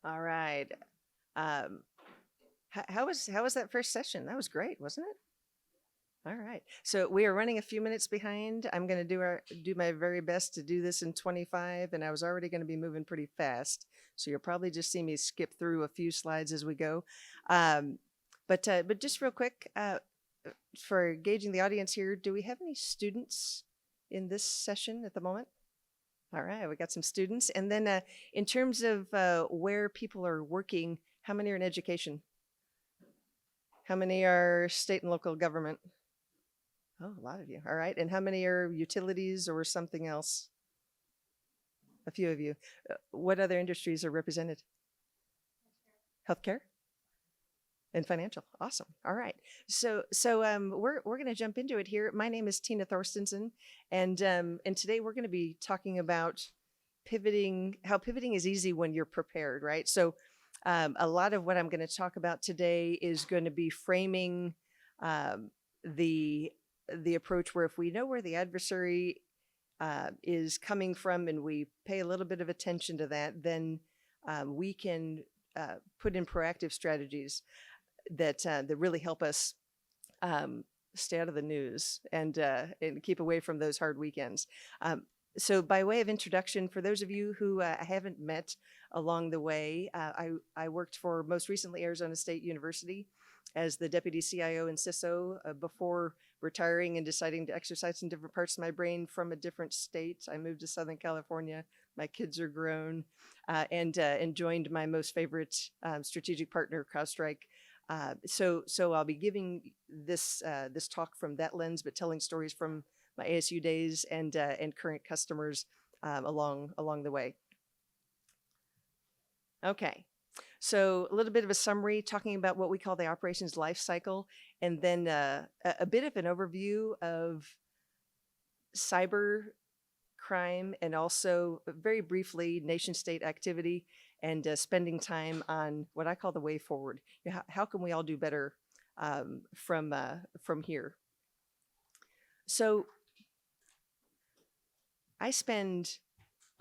All right. Um, how was that first session? That was great, wasn't it? All right. So we are running a few minutes behind. I'm going to do my very best to do this in 25, and I was already going to be moving pretty fast. So you'll probably just see me skip through a few slides as we go. Um, but just real quick, for gauging the audience here, do we have any students in this session at the moment? All right, we got some students. And then in terms of where people are working, how many are in education? How many are state and local government? Oh, a lot of you. All right. And how many are utilities or something else? A few of you. What other industries are represented? Healthcare and financial. Awesome. All right. So we're going to jump into it here. My name is Tina Thorstenson, and today we're going to be talking about pivoting. How pivoting is easy when you're prepared, right? So a lot of what I'm going to talk about today is going to be framing um, the the approach where if we know where the adversary is coming from and we pay a little bit of attention to that, then we can put in proactive strategies that really help us stay out of the news and keep away from those hard weekends. So by way of introduction, for those of you who haven't met along the way, I worked for most recently Arizona State University as the deputy CIO and CISO before retiring and deciding to exercise in different parts of my brain from a different state. I moved to Southern California. My kids are grown, and joined my most favorite strategic partner, CrowdStrike. So I'll be giving this talk from that lens, but telling stories from my ASU days and current customers along the way. Okay, so a little bit of a summary talking about what we call the operations life cycle, and then a bit of an overview of cyber crime and also very briefly nation state activity and spending time on what I call the way forward. How can we all do better from here? So I spend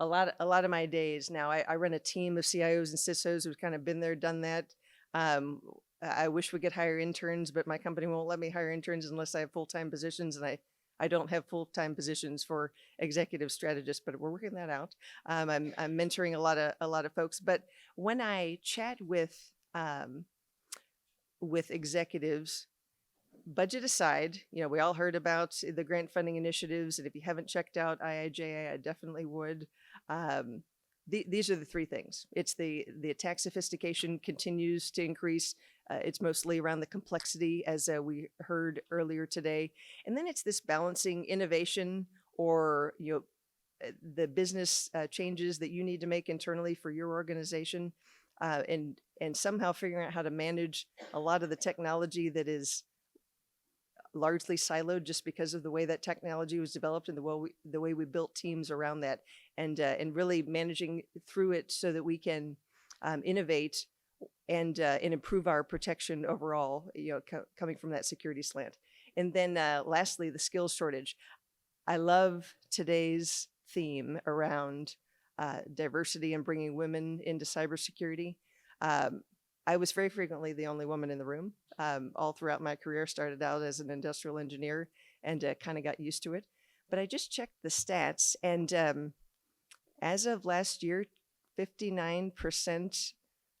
a lot of my days now. I run a team of CIOs and CISOs who've kind of been there, done that. Um, I wish we could hire interns, but my company won't let me hire interns unless I have full-time positions, and I don't have full-time positions for executive strategists, but we're working that out. I'm mentoring a lot of folks, but when I chat with executives, budget aside, we all heard about the grant funding initiatives, and if you haven't checked out IIJA, I definitely would. Um, these are the three things. It's the attack sophistication continues to increase. It's mostly around the complexity, as we heard earlier today, and then it's this balancing innovation or the business changes that you need to make internally for your organization, and somehow figuring out how to manage a lot of the technology that is largely siloed just because of the way that technology was developed and the way we built teams around that, and really managing through it so that we can innovate and improve our protection overall, coming from that security slant. And then lastly, the skills shortage. I love today's theme around diversity and bringing women into cybersecurity. Um, I was very frequently the only woman in the room all throughout my career. Started out as an industrial engineer and kind of got used to it. But I just checked the stats, and as of last year, 59%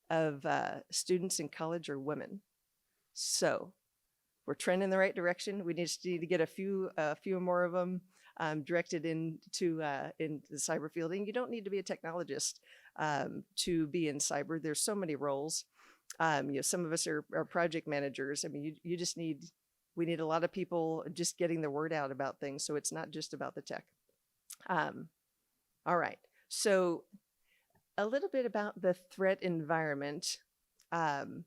of students in college are women. So we're trending in the right direction. We need to get a few more of them directed into the cyber field. And you don't need to be a technologist to be in cyber. There's so many roles. Some of us are project managers. I mean, we need a lot of people just getting the word out about things. So it's not just about the tech. All right. So a little bit about the threat environment. And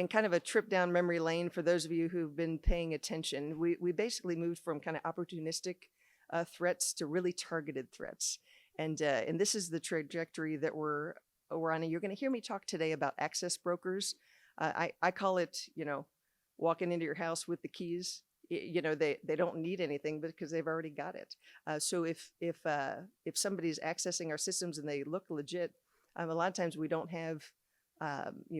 kind of a trip down memory lane for those of you who've been paying attention. We basically moved from kind of opportunistic threats to really targeted threats. And this is the trajectory that we're on. And you're going to hear me talk today about access brokers. I call it, walking into your house with the keys. They don't need anything because they've already got it. So if somebody's accessing our systems and they look legit, A lot of times we don't have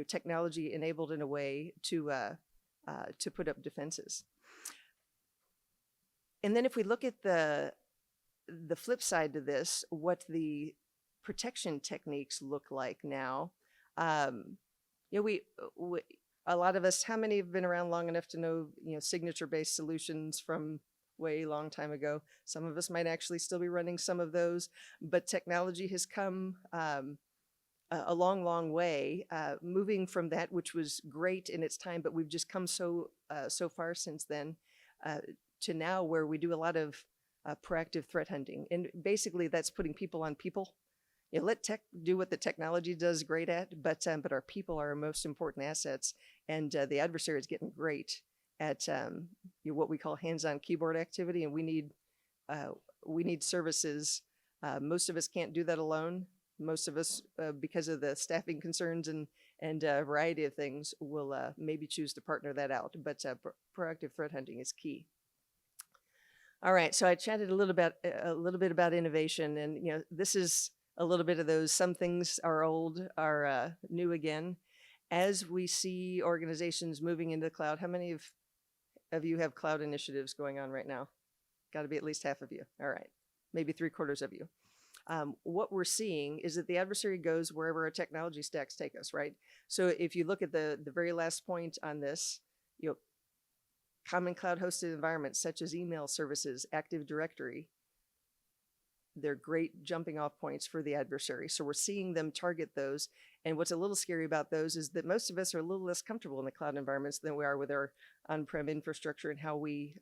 technology enabled in a way to put up defenses. And then if we look at the flip side to this, what the protection techniques look like now, we a lot of us, how many have been around long enough to know, signature-based solutions from way long time ago? Some of us might actually still be running some of those, but technology has come a long, long way, moving from that, which was great in its time, but we've just come so far since then to now where we do a lot of proactive threat hunting. And basically that's putting people on people. Let tech do what the technology does great at, but our people are our most important assets. And the adversary is getting great at what we call hands-on keyboard activity, and we need services. Most of us can't do that alone. Most of us, because of the staffing concerns and a variety of things, will maybe choose to partner that out. But proactive threat hunting is key. All right, so I chatted a little bit about innovation, and this is a little bit of those. Some things are old, are new again. As we see organizations moving into the cloud, how many of you have cloud initiatives going on right now? Got to be at least half of you. All right, maybe 3/4 of you. What we're seeing is that the adversary goes wherever our technology stacks take us, right? So if you look at the very last point on this, common cloud hosted environments such as email services, Active Directory, they're great jumping off points for the adversary. So we're seeing them target those. And what's a little scary about those is that most of us are a little less comfortable in the cloud environments than we are with our on-prem infrastructure and how we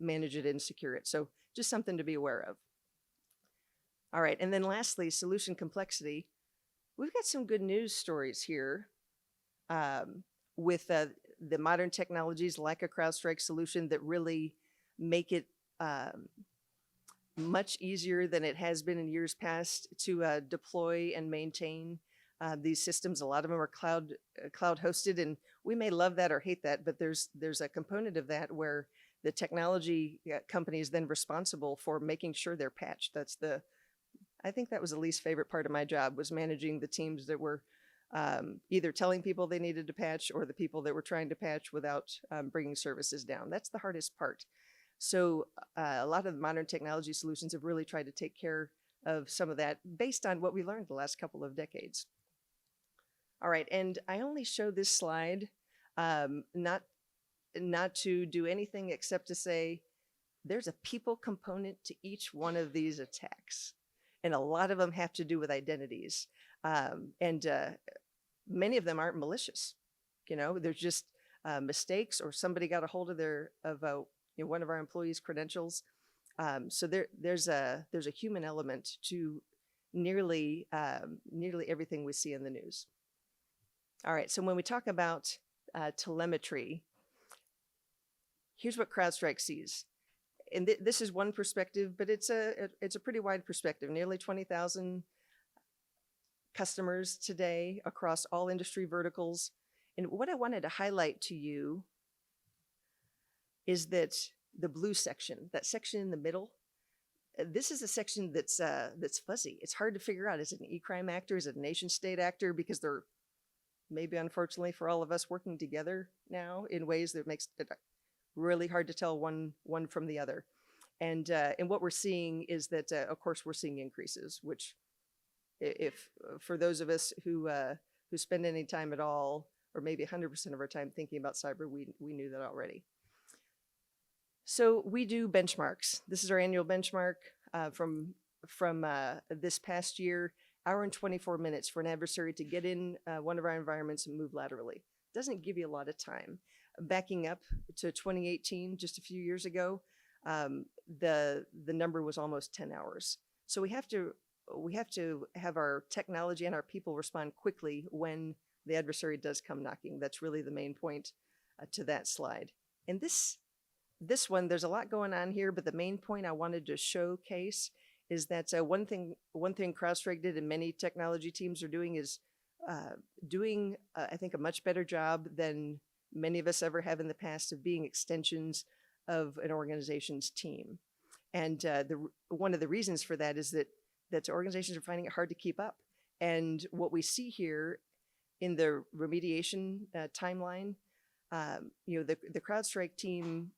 manage it and secure it. So just something to be aware of. All right, and then lastly, solution complexity. We've got some good news stories here with the modern technologies like a CrowdStrike solution that really make it much easier than it has been in years past to deploy and maintain these systems. A lot of them are cloud hosted, and we may love that or hate that, but there's a component of that where the technology company is then responsible for making sure they're patched. I think that was the least favorite part of my job, was managing the teams that were either telling people they needed to patch or the people that were trying to patch without bringing services down. That's the hardest part. So a lot of the modern technology solutions have really tried to take care of some of that based on what we learned the last couple of decades. All right, and I only show this slide not to do anything except to say there's a people component to each one of these attacks. And a lot of them have to do with identities. And many of them aren't malicious. There's just mistakes, or somebody got a hold of one of our employees' credentials. So there's a human element to nearly everything we see in the news. All right, so when we talk about telemetry, here's what CrowdStrike sees. And this is one perspective, but it's a pretty wide perspective. Nearly 20,000 customers today across all industry verticals. And what I wanted to highlight to you is that the blue section, that section in the middle, this is a section that's fuzzy. It's hard to figure out. Is it an e-crime actor? Is it a nation state actor? Because they're maybe, unfortunately for all of us, working together now in ways that makes it really hard to tell one from the other. And what we're seeing is that, of course, we're seeing increases, which if for those of us who spend any time at all, or maybe 100% of our time thinking about cyber, we knew that already. So we do benchmarks. This is our annual benchmark from this past year, hour and 24 minutes for an adversary to get in one of our environments and move laterally. Doesn't give you a lot of time. Backing up to 2018, just a few years ago, the number was almost 10 hours. So we have to have our technology and our people respond quickly when the adversary does come knocking. That's really the main point to that slide. And this one, there's a lot going on here, but the main point I wanted to showcase is that one thing CrowdStrike did and many technology teams are doing is doing, I think, a much better job than many of us ever have in the past of being extensions of an organization's team. And one of the reasons for that is that organizations are finding it hard to keep up. And what we see here in the remediation timeline, the CrowdStrike team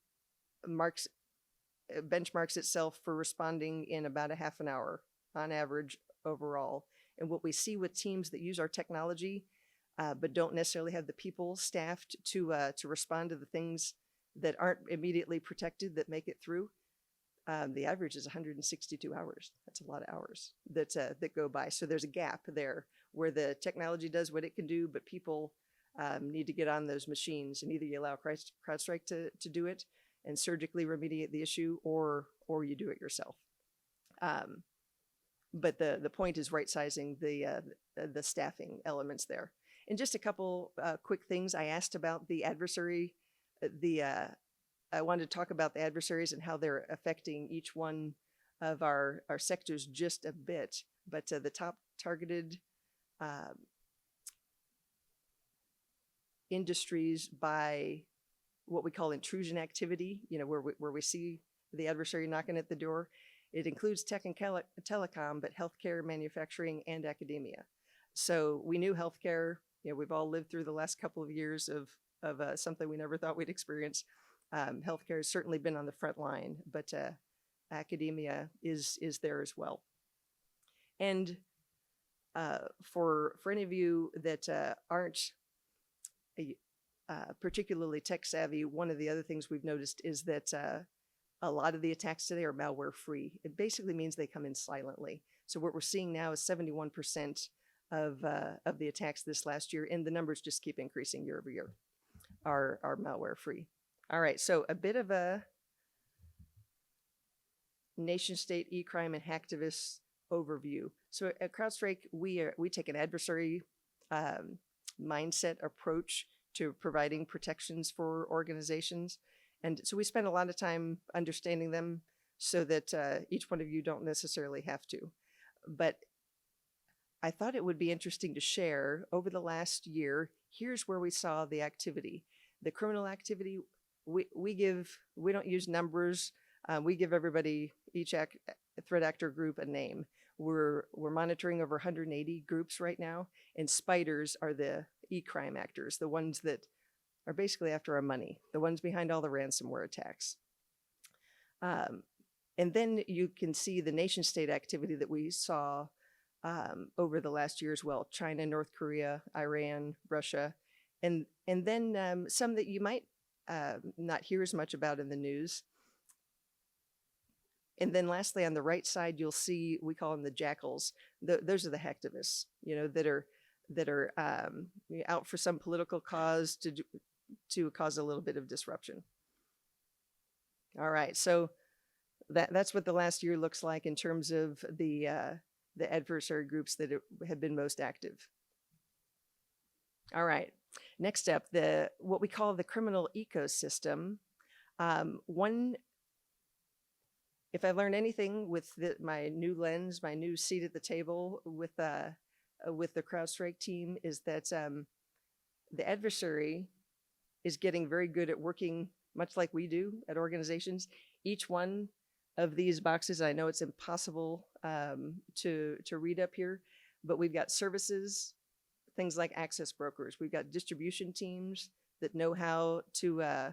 benchmarks itself for responding in about a half an hour on average overall. And what we see with teams that use our technology, but don't necessarily have the people staffed to respond to the things that aren't immediately protected that make it through, the average is 162 hours. That's a lot of hours that go by. So there's a gap there where the technology does what it can do, but people need to get on those machines, and either you allow CrowdStrike to do it and surgically remediate the issue, or you do it yourself. But the point is right-sizing the staffing elements there. And just a couple quick things. I asked about the adversary. I wanted to talk about the adversaries and how they're affecting each one of our sectors just a bit. But the top targeted industries by what we call intrusion activity, where we see the adversary knocking at the door. It includes tech and telecom, but healthcare, manufacturing, and academia. So we knew healthcare. We've all lived through the last couple of years of something we never thought we'd experience. Healthcare has certainly been on the front line, but academia is there as well. And for any of you that aren't particularly tech savvy, one of the other things we've noticed is that a lot of the attacks today are malware free. It basically means they come in silently. So what we're seeing now is 71% of the attacks this last year, and the numbers just keep increasing year over year, are malware free. All right, so a bit of a nation state e-crime and hacktivists overview. So at CrowdStrike, we take an adversary mindset approach to providing protections for organizations. And so we spend a lot of time understanding them so that each one of you don't necessarily have to. But I thought it would be interesting to share over the last year, here's where we saw the activity. The criminal activity, we don't use numbers. We give everybody, each threat actor group, a name. We're monitoring over 180 groups right now, and spiders are the e-crime actors, the ones that are basically after our money, the ones behind all the ransomware attacks. And then you can see the nation state activity that we saw over the last year as well: China, North Korea, Iran, Russia, and then some that you might not hear as much about in the news. And then lastly, on the right side, you'll see, we call them the jackals. Those are the hacktivists, that are out for some political cause to cause a little bit of disruption. All right, so that's what the last year looks like in terms of the adversary groups that have been most active. All right, next up, what we call the criminal ecosystem. If I learned anything with my new lens, my new seat at the table with the CrowdStrike team, is that the adversary is getting very good at working much like we do at organizations. Each one of these boxes, I know it's impossible to read up here, but we've got services, things like access brokers. We've got distribution teams that know how to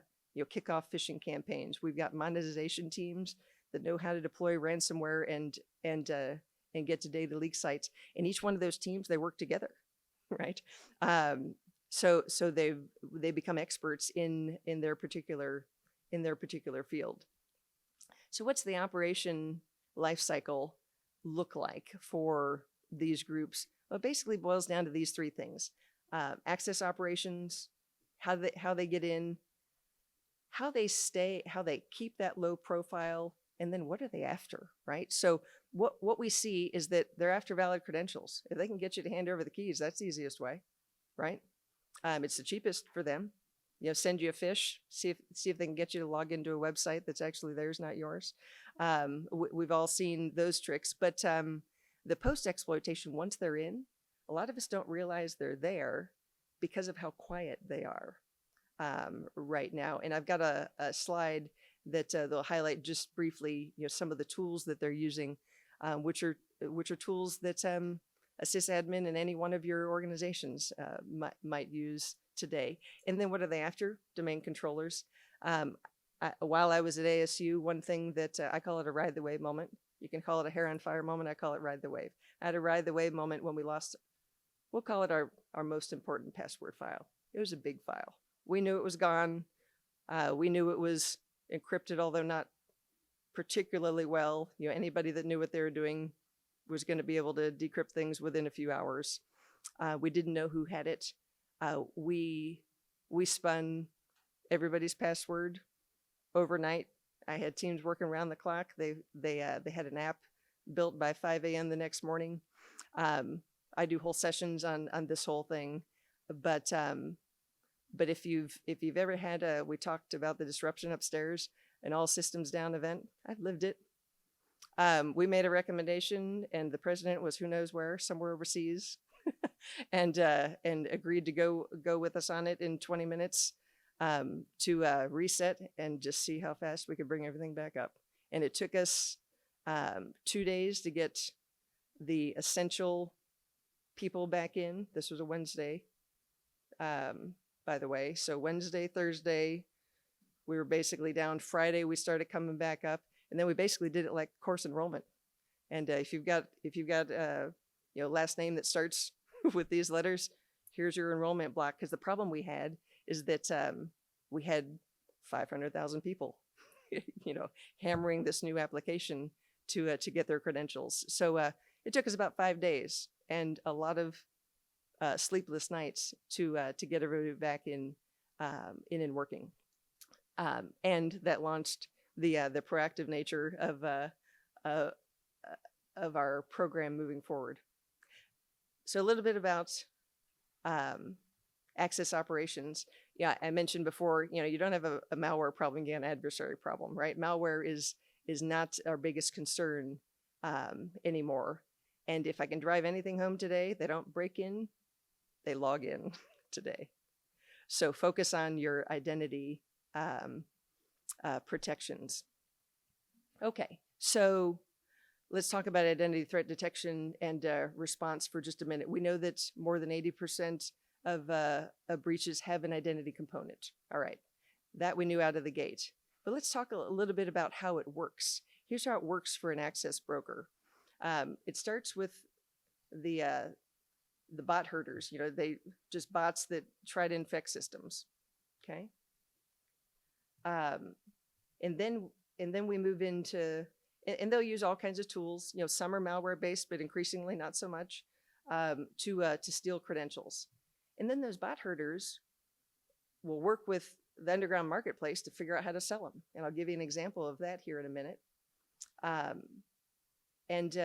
kick off phishing campaigns. We've got monetization teams that know how to deploy ransomware and get to data leak sites. And each one of those teams, they work together, right? So they become experts in their particular field. So what's the operation life cycle look like for these groups? Well, it basically boils down to these three things: access operations, how they get in, how they stay, how they keep that low profile, and then what are they after, right? So what we see is that they're after valid credentials. If they can get you to hand over the keys, that's the easiest way, right? It's the cheapest for them. Send you a fish, see if they can get you to log into a website that's actually theirs, not yours. We've all seen those tricks, but the post-exploitation, once they're in, a lot of us don't realize they're there because of how quiet they are right now. And I've got a slide that they'll highlight just briefly, some of the tools that they're using, which are tools that a sysadmin in any one of your organizations might use today. And then what are they after? Domain controllers. While I was at ASU, one thing that I call it a ride the wave moment. You can call it a hair on fire moment. I call it ride the wave. I had a ride the wave moment when we lost, we'll call it our most important password file. It was a big file. We knew it was gone. We knew it was encrypted, although not particularly well. You know, anybody that knew what they were doing was going to be able to decrypt things within a few hours. We didn't know who had it. We spun everybody's password overnight. I had teams working around the clock. They had an app built by 5 a.m. the next morning. I do whole sessions on this whole thing, but if you've ever had we talked about the disruption upstairs, an all systems down event. I've lived it. We made a recommendation, and the president was who knows where, somewhere overseas, and agreed to go with us on it in 20 minutes to reset and just see how fast we could bring everything back up. And it took us 2 days to get the essential people back in. This was a Wednesday, by the way. So Wednesday, Thursday, we were basically down. Friday, we started coming back up, and then we basically did it like course enrollment. And if you've got last name that starts with these letters, here's your enrollment block. Because the problem we had is that we had 500,000 people, hammering this new application to get their credentials. So it took us about 5 days and a lot of sleepless nights to get everybody back in and working. And that launched the proactive nature of our program moving forward. So a little bit about access operations. Yeah, I mentioned before, you don't have a malware problem, you have an adversary problem, right? Malware is not our biggest concern anymore. And if I can drive anything home today, they don't break in, they log in today. So focus on your identity protections. Okay, so let's talk about identity threat detection and response for just a minute. We know that more than 80% of breaches have an identity component. All right, that we knew out of the gate. But let's talk a little bit about how it works. Here's how it works for an access broker. It starts with the bot herders. They just bots that try to infect systems. Okay. And then we move into, and they'll use all kinds of tools. Some are malware based, but increasingly not so much, to steal credentials. And then those bot herders will work with the underground marketplace to figure out how to sell them. And I'll give you an example of that here in a minute. And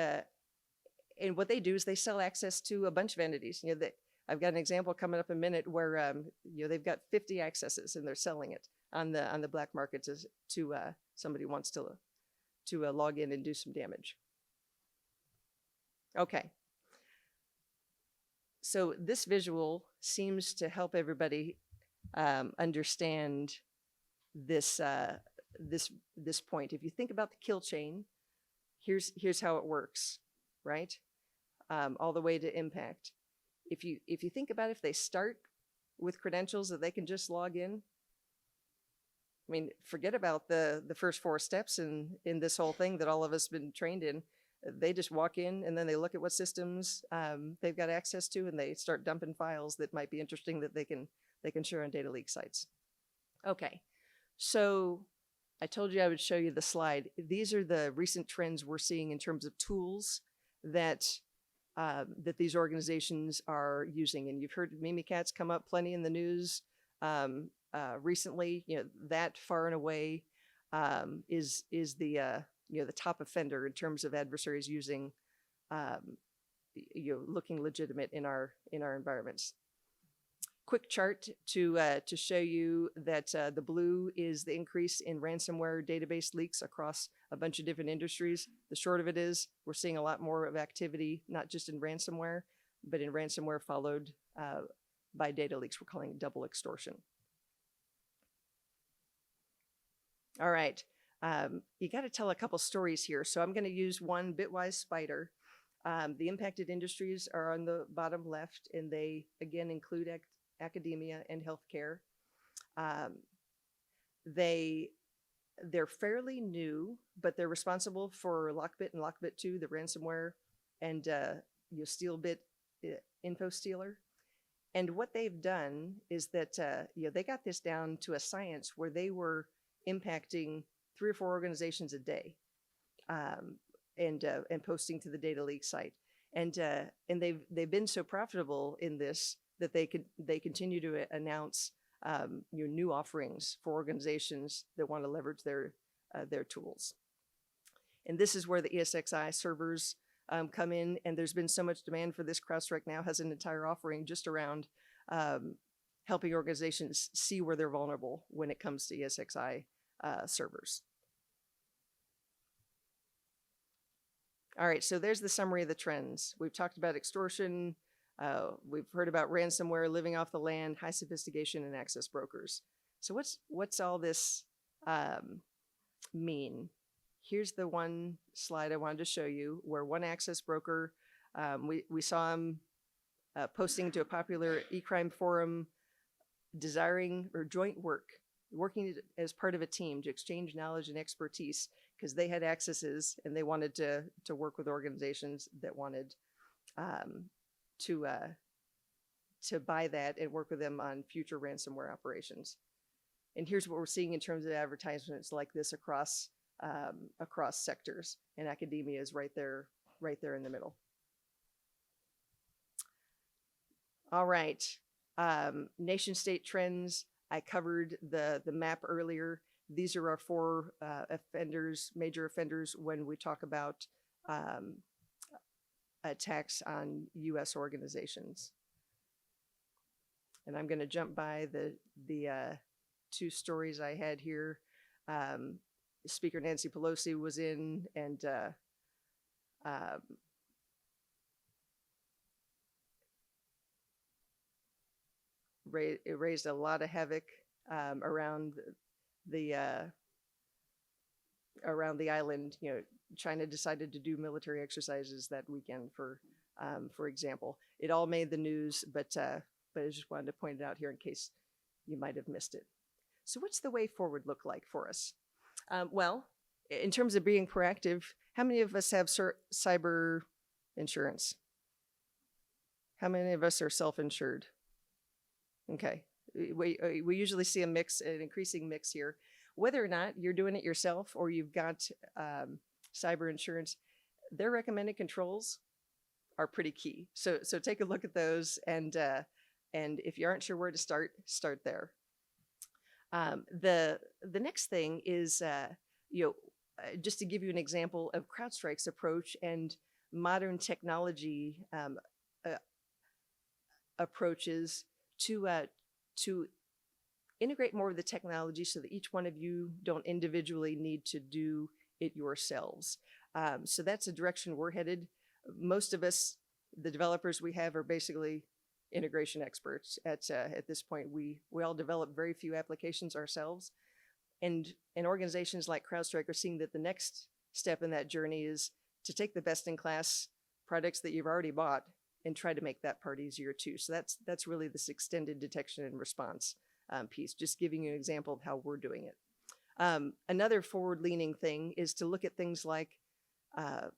what they do is they sell access to a bunch of entities. I've got an example coming up in a minute where they've got 50 accesses and they're selling it on the black market to somebody who wants to log in and do some damage. Okay. So this visual seems to help everybody understand this point. If you think about the kill chain, here's how it works, right? All the way to impact. If you think about if they start with credentials that they can just log in, I mean, forget about the first 4 steps in this whole thing that all of us have been trained in. They just walk in and then they look at what systems they've got access to, and they start dumping files that might be interesting that they can share on data leak sites. Okay, so I told you I would show you the slide. These are the recent trends we're seeing in terms of tools that these organizations are using. And you've heard Mimikatz come up plenty in the news recently. That far and away is the the top offender in terms of adversaries using looking legitimate in our environments. Quick chart to show you that the blue is the increase in ransomware database leaks across a bunch of different industries. The short of it is we're seeing a lot more of activity, not just in ransomware, but in ransomware followed by data leaks. We're calling it double extortion. All right, you got to tell a couple stories here. So I'm going to use one, Bitwise Spider. The impacted industries are on the bottom left, and they again include academia and healthcare. Um, they're fairly new, but they're responsible for Lockbit and Lockbit 2, the ransomware, and Steelbit info stealer. And what they've done is that they got this down to a science where they were impacting 3 or 4 organizations a day, and posting to the data leak site. And they've been so profitable in this that they continue to announce new offerings for organizations that want to leverage their tools. And this is where the ESXi servers come in, and there's been so much demand for this. CrowdStrike now has an entire offering just around helping organizations see where they're vulnerable when it comes to ESXi servers. All right, so there's the summary of the trends. We've talked about extortion. We've heard about ransomware, living off the land, high sophistication, and access brokers. So what's all this mean? Here's the one slide I wanted to show you where one access broker, we saw him posting to a popular e-crime forum, desiring or working as part of a team to exchange knowledge and expertise because they had accesses and they wanted to work with organizations that wanted to buy that and work with them on future ransomware operations. And here's what we're seeing in terms of advertisements like this across sectors, and academia is right there in the middle. All right, nation state trends. I covered the map earlier. These are our 4 major offenders when we talk about attacks on U.S. organizations. And I'm going to jump by the 2 stories I had here. Speaker Nancy Pelosi was in, and it raised a lot of havoc around the island. China decided to do military exercises that weekend, for example. It all made the news, but I just wanted to point it out here in case you might have missed it. So what's the way forward look like for us? Well, in terms of being proactive, how many of us have cyber insurance? How many of us are self-insured? Okay, we usually see an increasing mix here. Whether or not you're doing it yourself or you've got cyber insurance, their recommended controls are pretty key. So take a look at those, and if you aren't sure where to start there. The next thing is, just to give you an example of CrowdStrike's approach and modern technology approaches to integrate more of the technology so that each one of you don't individually need to do it yourselves. So that's the direction we're headed. Most of us, the developers we have, are basically integration experts at this point. We all develop very few applications ourselves, and organizations like CrowdStrike are seeing that the next step in that journey is to take the best-in-class products that you've already bought and try to make that part easier too. So that's really this extended detection and response piece, just giving you an example of how we're doing it. Another forward-leaning thing is to look at things like,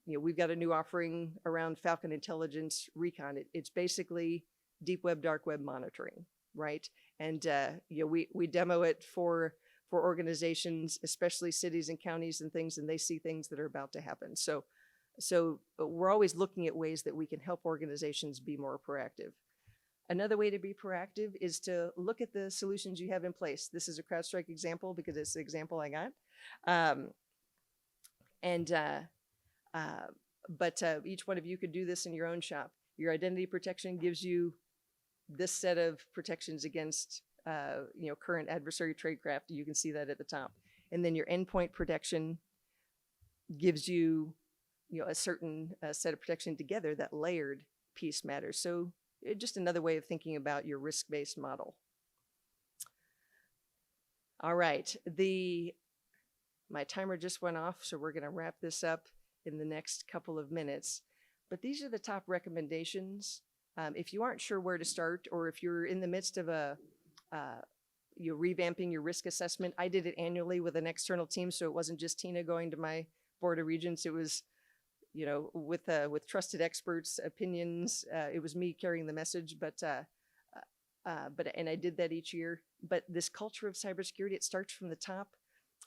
we've got a new offering around Falcon Intelligence Recon. It's basically deep web, dark web monitoring, right? And we demo it for organizations, especially cities and counties and things, and they see things that are about to happen. So we're always looking at ways that we can help organizations be more proactive. Another way to be proactive is to look at the solutions you have in place. This is a CrowdStrike example because it's the example I got. But each one of you could do this in your own shop. Your identity protection gives you this set of protections against current adversary tradecraft. You can see that at the top. And then your endpoint protection gives you a certain set of protection together. That layered piece matters. So just another way of thinking about your risk-based model. All right, my timer just went off, so we're going to wrap this up in the next couple of minutes. but these are the top recommendations. If you aren't sure where to start, or if you're in the midst of you're revamping your risk assessment, I did it annually with an external team, so it wasn't just Tina going to my board of regents. It was, with trusted experts' opinions. It was me carrying the message, but I did that each year. But this culture of cybersecurity, it starts from the top,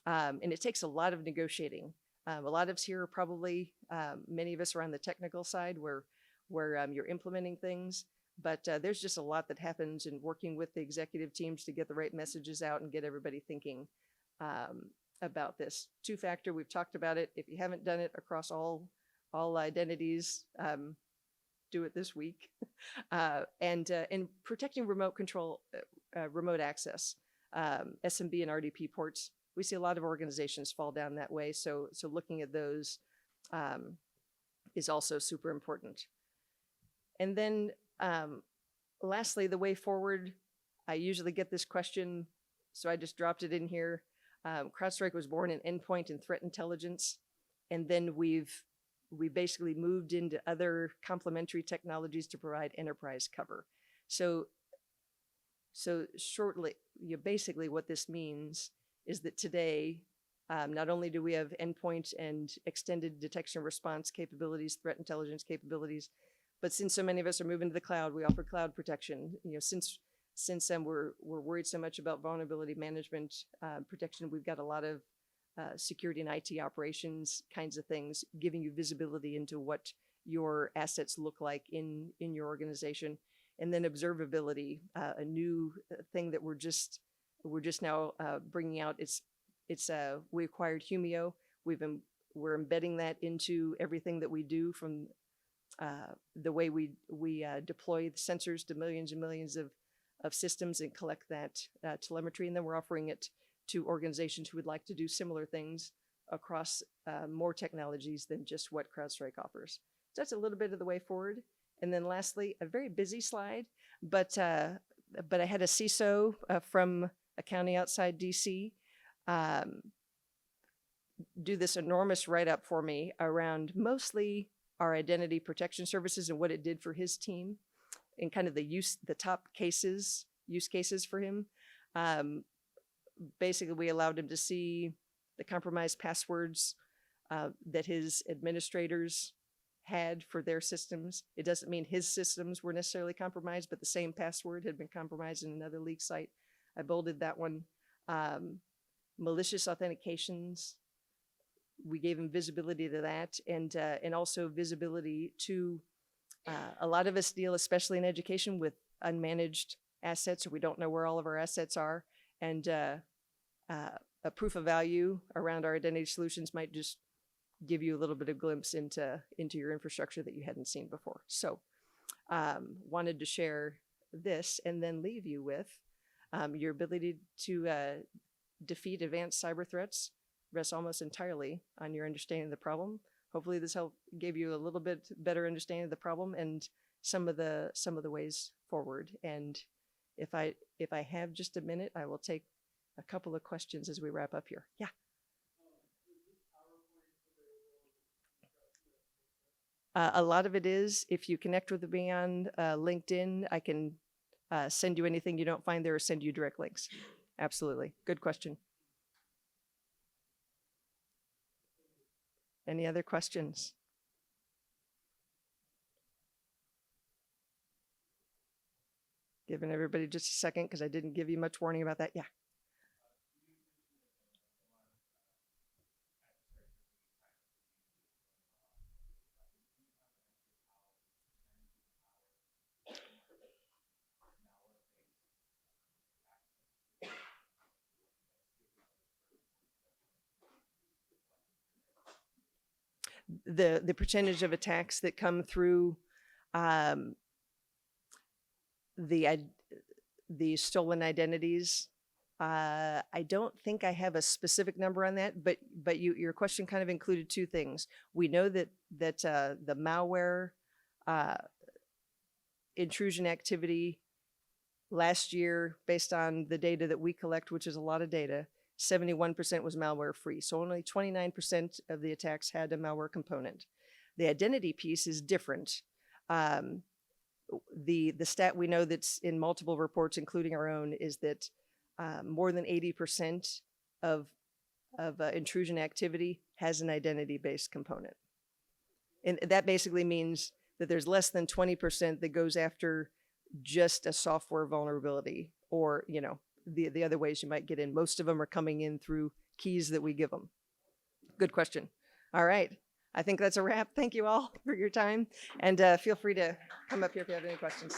and it takes a lot of negotiating. A lot of us here are probably, many of us are on the technical side where you're implementing things, but there's just a lot that happens in working with the executive teams to get the right messages out and get everybody thinking about this. Two-factor, we've talked about it. If you haven't done it across all identities, do it this week. And protecting remote control, remote access, SMB and RDP ports. We see a lot of organizations fall down that way. So looking at those is also super important. And then lastly, the way forward, I usually get this question, so I just dropped it in here. CrowdStrike was born in endpoint and threat intelligence, and then we basically moved into other complementary technologies to provide enterprise cover. So shortly, basically what this means is that today, not only do we have endpoint and extended detection response capabilities, threat intelligence capabilities, but since so many of us are moving to the cloud, we offer cloud protection. Since we're worried so much about vulnerability management, protection, we've got a lot of security and IT operations kinds of things, giving you visibility into what your assets look like in your organization. And then observability, a new thing that we're just now bringing out. We acquired Humio. We're embedding that into everything that we do, from the way we deploy the sensors to millions and millions of systems and collect that telemetry. And then we're offering it to organizations who would like to do similar things across more technologies than just what CrowdStrike offers. So that's a little bit of the way forward. And then lastly, a very busy slide, but I had a CISO from a county outside DC do this enormous write-up for me around mostly our identity protection services and what it did for his team, and kind of the top use cases for him. Basically, we allowed him to see the compromised passwords that his administrators had for their systems. It doesn't mean his systems were necessarily compromised, but the same password had been compromised in another leak site. I bolded that one. Malicious authentications, we gave him visibility to that, and also visibility to a lot of us deal, especially in education, with unmanaged assets, or we don't know where all of our assets are. And a proof of value around our identity solutions might just give you a little bit of glimpse into your infrastructure that you hadn't seen before. So wanted to share this and then leave you with your ability to defeat advanced cyber threats rests almost entirely on your understanding of the problem. Hopefully this gave you a little bit better understanding of the problem and some of the ways forward. And if I have just a minute, I will take a couple of questions as we wrap up here. Yeah. A lot of it is, if you connect with me on LinkedIn, I can send you anything you don't find there or send you direct links. Absolutely. Good question. Any other questions? Giving everybody just a second because I didn't give you much warning about that. Yeah. The percentage of attacks that come through the stolen identities, I don't think I have a specific number on that, but your question kind of included two things. We know that the malware intrusion activity last year, based on the data that we collect, which is a lot of data, 71% was malware free. So only 29% of the attacks had a malware component. The identity piece is different. The stat we know that's in multiple reports, including our own, is that more than 80% of intrusion activity has an identity-based component. And that basically means that there's less than 20% that goes after just a software vulnerability, or, you know, the other ways you might get in. Most of them are coming in through keys that we give them. Good question. All right. I think that's a wrap. Thank you all for your time. And feel free to come up here if you have any questions.